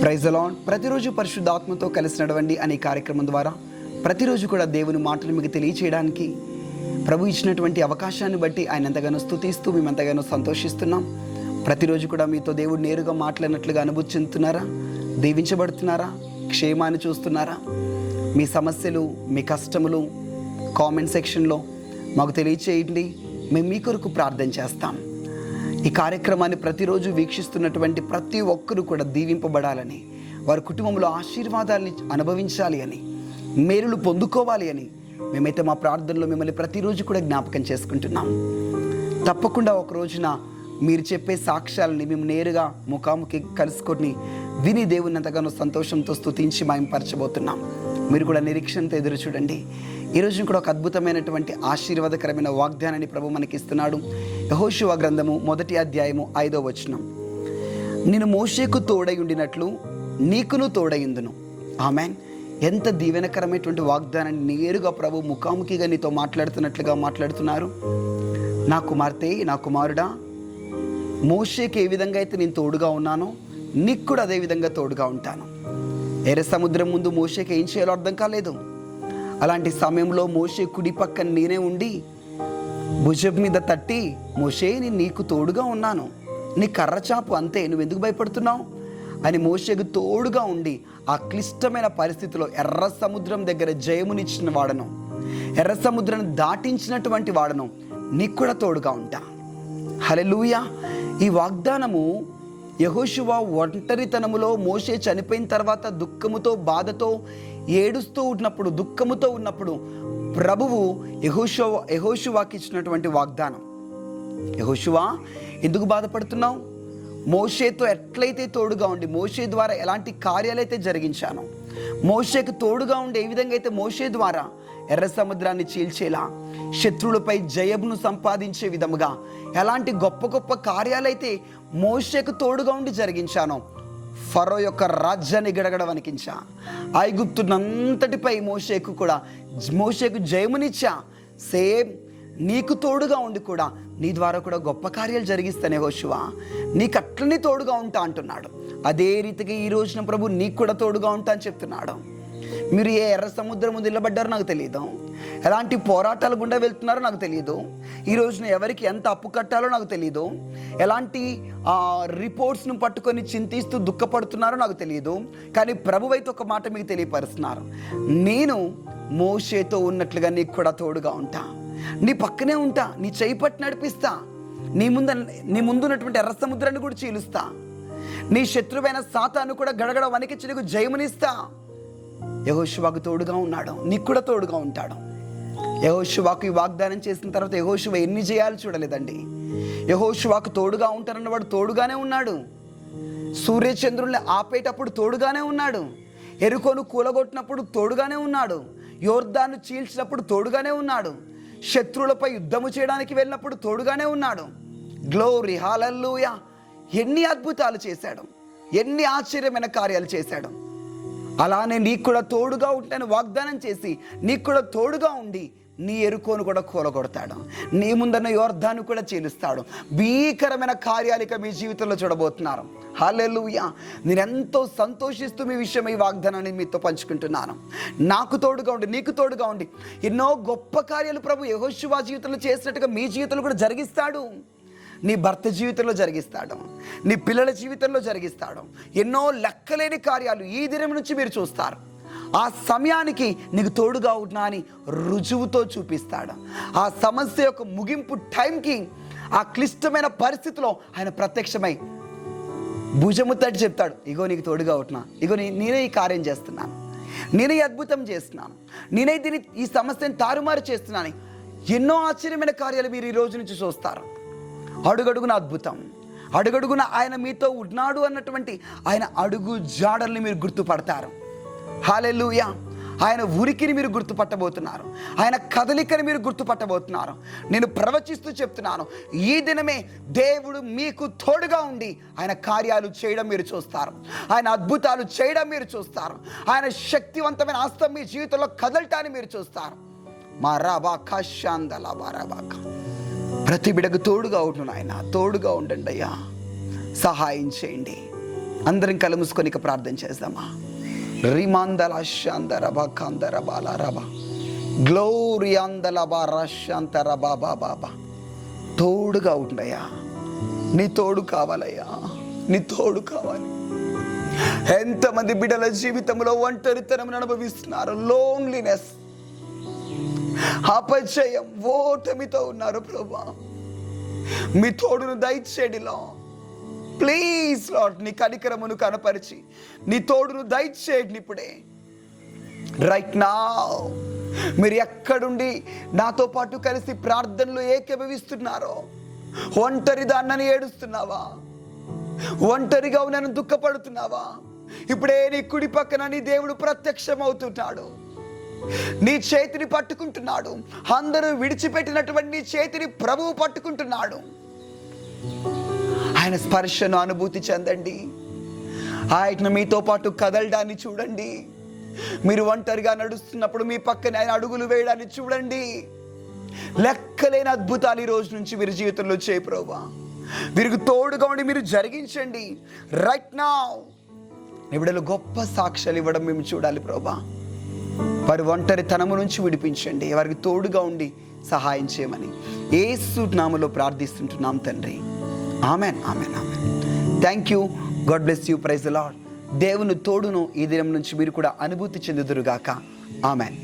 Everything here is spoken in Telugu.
Praise the lord. ప్రతిరోజు పరిశుద్ధాత్మతో కలిసి నడవండి అనే కార్యక్రమం ద్వారా ప్రతిరోజు కూడా దేవుని మాటలు మీకు తెలియచేయడానికి ప్రభు ఇచ్చినటువంటి అవకాశాన్ని బట్టి ఆయన ఎంతగానో స్తుతిస్తూ మేము ఎంతగానో సంతోషిస్తున్నాం. ప్రతిరోజు కూడా మీతో దేవుడు నేరుగా మాట్లాడినట్లుగా అనుభూతి చెందుతున్నారా? దీవించబడుతున్నారా? క్షేమాన్ని చూస్తున్నారా? మీ సమస్యలు, మీ కష్టములు కామెంట్ సెక్షన్లో మాకు తెలియచేయండి. మేము మీ కొరకు ప్రార్థన చేస్తాం. ఈ కార్యక్రమాన్ని ప్రతిరోజు వీక్షిస్తున్నటువంటి ప్రతి ఒక్కరూ కూడా దీవింపబడాలని, వారి కుటుంబంలో ఆశీర్వాదాన్ని అనుభవించాలి అని, మేలులు పొందుకోవాలి అని మేమైతే మా ప్రార్థనలో మిమ్మల్ని ప్రతిరోజు కూడా జ్ఞాపకం చేసుకుంటున్నాం. తప్పకుండా ఒక రోజున మీరు చెప్పే సాక్ష్యాలని మేము నేరుగా ముఖాముఖి కలుసుకొని విని దేవుని ఎంతగానో సంతోషంతో స్తుతించి మహిమపరచబోతున్నాం. మీరు కూడా నిరీక్షణతో ఎదురు చూడండి. ఈరోజు కూడా ఒక అద్భుతమైనటువంటి ఆశీర్వాదకరమైన వాగ్దానాన్ని ప్రభు మనకి ఇస్తున్నాడు. యెహోషువ గ్రంథము 1వ అధ్యాయము 5వ వచనం. నేను మోషేకు తోడై ఉండినట్లు నీకును తోడైందును. ఆమెన్. ఎంత దీవెనకరమైనటువంటి వాగ్దానాన్ని నేరుగా ప్రభు ముఖాముఖిగా నీతో మాట్లాడుతున్నట్లుగా మాట్లాడుతున్నారు. నా కుమార్తె, నా కుమారుడా, మోషేకి ఏ విధంగా అయితే నేను తోడుగా ఉన్నానో నీకు కూడా అదే విధంగా తోడుగా ఉంటాను. ఎర్ర సముద్రం ముందు మోషేకి ఏం చేయాలో అర్థం కాలేదు. అలాంటి సమయంలో మోషే కుడి పక్కన నేనే ఉండి భుజం మీద తట్టి, మోషే నేను నీకు తోడుగా ఉన్నాను, నీ కర్రచాపు అంతే, నువ్వు ఎందుకు భయపడుతున్నావు అని మోషేకు తోడుగా ఉండి ఆ క్లిష్టమైన పరిస్థితిలో ఎర్ర సముద్రం దగ్గర జయమునిచ్చిన వాడను, ఎర్ర సముద్రాన్ని దాటించినటువంటి వాడను, నీకు కూడా తోడుగా ఉంటా. హల్లెలూయా. ఈ వాగ్దానము యెహోషువ ఒంటరితనములో మోషే చనిపోయిన తర్వాత దుఃఖముతో, ఏడుస్తూ ఉన్నప్పుడు, దుఃఖముతో ఉన్నప్పుడు ప్రభువు యెహోషువాకి ఇచ్చినటువంటి వాగ్దానం. యెహోషువ, ఎందుకు బాధపడుతున్నావు? మోషేతో ఎట్లయితే తోడుగా ఉండి మోషే ద్వారా ఎలాంటి కార్యాలైతే జరిగించానో, మోషేకు తోడుగా ఉండి ఏ విధంగా అయితే మోషే ద్వారా ఎర్ర సముద్రాన్ని చీల్చేలా, శత్రువులపై జయమును సంపాదించే విధముగా ఎలాంటి గొప్ప గొప్ప కార్యాలైతే మోషేకు తోడుగా ఉండి జరిగించానో, ఫరో యొక్క రాజ్యాన్ని గడగడ వణికించా, ఐగుప్తునంతటిపై మోషేకు జయమునిచ్చా, సేమ్ నీకు తోడుగా ఉండి కూడా నీ ద్వారా కూడా గొప్ప కార్యాలు జరిగిస్తానే యెహోషువ, నీకు అట్లనే తోడుగా ఉంటా అంటున్నాడు. అదే రీతిగా ఈ రోజున ప్రభు నీకు కూడా తోడుగా ఉంటా అని చెప్తున్నాడు. మీరు ఏ ఎర్ర సముద్రం ముందు నిలబడ్డారో నాకు తెలియదు, ఎలాంటి పోరాటాల గుండా వెళ్తున్నారో నాకు తెలియదు, ఈ రోజున ఎవరికి ఎంత అప్పు కట్టాలో నాకు తెలియదు, ఎలాంటి రిపోర్ట్స్ను పట్టుకొని చింతిస్తూ దుఃఖపడుతున్నారో నాకు తెలియదు. కానీ ప్రభు అయితే ఒక మాట మీకు తెలియపరుస్తున్నారు, నేను మోషేతో ఉన్నట్లుగా నీకు కూడా తోడుగా ఉంటా, నీ పక్కనే ఉంటా, నీ చేయి పట్టి నడిపిస్తా, నీ ముందున్నటువంటి ఎర్ర సముద్రాన్ని కూడా చీలుస్తా, నీ శత్రువైన సాతాను కూడా గడగడ వణికించి నీకు జయమునిస్తా. యెహోషువకు తోడుగా ఉన్నాడు, నీకు కూడా తోడుగా ఉంటాడు. యెహోషువకు ఈ వాగ్దానం చేసిన తర్వాత యెహోషువ ఎన్ని జయాలు చూడలేదండి. యెహోషువకు తోడుగా ఉంటారన్న వాడు తోడుగానే ఉన్నాడు. సూర్యచంద్రుల్ని ఆపేటప్పుడు తోడుగానే ఉన్నాడు. ఎరుకోను కూలగొట్టినప్పుడు తోడుగానే ఉన్నాడు. యోర్దాను చీల్చినప్పుడు తోడుగానే ఉన్నాడు. శత్రువులపై యుద్ధము చేయడానికి వెళ్ళినప్పుడు తోడుగానే ఉన్నాడు. గ్లోరీ, హల్లెలూయా. ఎన్ని అద్భుతాలు చేశాడు, ఎన్ని ఆశ్చర్యమైన కార్యాలు చేశాడు. అలానే నీకు కూడా తోడుగా ఉంటాను వాగ్దానం చేసి నీకు కూడా తోడుగా ఉండి నీ ఎరుకోను కూడా కూలగొడతాడు, నీ ముందన్న యోర్దాను కూడా చీలుస్తాడు. భీకరమైన కార్యాలిక మీ జీవితంలో చూడబోతున్నారు. హల్లెలూయా. నేను ఎంతో సంతోషిస్తూ మీ విషయం ఈ వాగ్దానాన్ని మీతో పంచుకుంటున్నాను. నాకు తోడుగా ఉండి నీకు తోడుగా ఉండి ఎన్నో గొప్ప కార్యాలు ప్రభు యెహోషువ జీవితంలో చేసినట్టుగా మీ జీవితంలో కూడా జరిగిస్తాడు. నీ భర్త జీవితంలో జరిగిస్తాడు, నీ పిల్లల జీవితంలో జరిగిస్తాడు. ఎన్నో లెక్కలేని కార్యాలు ఈ దినం నుంచి మీరు చూస్తారు. ఆ సమయానికి నీకు తోడుగా ఉన్నా అని రుజువుతో చూపిస్తాడు. ఆ సమస్య యొక్క ముగింపు టైంకి, ఆ క్లిష్టమైన పరిస్థితిలో ఆయన ప్రత్యక్షమై భుజము తట్టి చెప్తాడు, ఇగో నీకు తోడుగా ఉంటున్నా, ఇగో నేనే ఈ కార్యం చేస్తున్నాను, నేనే అద్భుతం చేస్తున్నాను, నేనే ఈ సమస్యను తారుమారు చేస్తున్నాను. ఎన్నో ఆశ్చర్యమైన కార్యాలు మీరు ఈ రోజు నుంచి చూస్తారు. అడుగడుగున అద్భుతం, అడుగడుగున ఆయన మీతో ఉన్నాడు అన్నటువంటి ఆయన అడుగు జాడల్ని మీరు గుర్తుపడతారు. హల్లెలూయా. ఆయన ఉనికిని మీరు గుర్తుపట్టబోతున్నారు, ఆయన కదలికని మీరు గుర్తుపట్టబోతున్నారు. నేను ప్రవచిస్తూ చెప్తున్నాను, ఈ దినమే దేవుడు మీకు తోడుగా ఉండి ఆయన కార్యాలు చేయడం మీరు చూస్తారు, ఆయన అద్భుతాలు చేయడం మీరు చూస్తారు, ఆయన శక్తివంతమైన హస్తం మీ జీవితంలో కదలటాన్ని మీరు చూస్తారు. మా రాబాకా శాందలా బారాబాకా. ప్రతి బిడకు తోడుగా ఉండు నాయన, తోడుగా ఉండండి అయ్యా, సహాయం చేయండి. అందరం కళ్ళు మూసుకొని ఇక ప్రార్థన చేద్దామా. రిమాందల శాందరబా కాందరబాల రబా గ్లోరియాందలబా రశాంతరబా బాబా. తోడుగా ఉండయా, నీ తోడు కావాలయ్యా, నీ తోడు కావాలి. ఎంతమంది బిడ్డల జీవితంలో ఒంటరితనం అనుభవిస్తున్నారు, లోన్లీనెస్, అపజయం, ఓటమితో ఉన్నారు. ప్రభువా మీ తోడును దయచేడిలో ప్లీజ్ లార్డ్, నీ కనికరమును కనపరిచి నీ తోడును దయచేయండి ఇప్పుడే, రైట్ నౌ. మీరు ఎక్కడుండి నాతో పాటు కలిసి ప్రార్థనలు ఏకీభవిస్తున్నారో, ఒంటరి దాన్నని ఏడుస్తున్నావా, ఒంటరిగా ఉన్నాను దుఃఖపడుతున్నావా, ఇప్పుడే నీ కుడి పక్కన నీ దేవుడు ప్రత్యక్షమవుతున్నాడు, నీ చేతిని పట్టుకుంటున్నాడు. అందరూ విడిచిపెట్టినటువంటి నీ చేతిని ప్రభువు పట్టుకుంటున్నాడు. ఆయన స్పర్శను అనుభూతి చెందండి. ఆయన మీతో పాటు కదలడాన్ని చూడండి. మీరు ఒంటరిగా నడుస్తున్నప్పుడు మీ పక్కన ఆయన అడుగులు వేయడాన్ని చూడండి. లెక్కలేని అద్భుతాలు ఈ రోజు నుంచి మీరు జీవితంలో చేయ ప్రభువా. వీరికి తోడుగా ఉండి మీరు జరిగించండి రైట్ నౌ. ఇవిడలో గొప్ప సాక్ష్యాలు ఇవ్వడం మేము చూడాలి ప్రభువా. వారి ఒంటరితనము నుంచి విడిపించండి, వారికి తోడుగా ఉండి సహాయం చేయమని యేసు నామములో ప్రార్థిస్తుంటున్నాం తండ్రి. Amen, amen, amen. Thank you. God bless you. Praise the Lord. దేవుని తోడును ఈ దినం నుంచి మీరు కూడా అనుభూతి చెందుదురుగాక. ఆమెన్.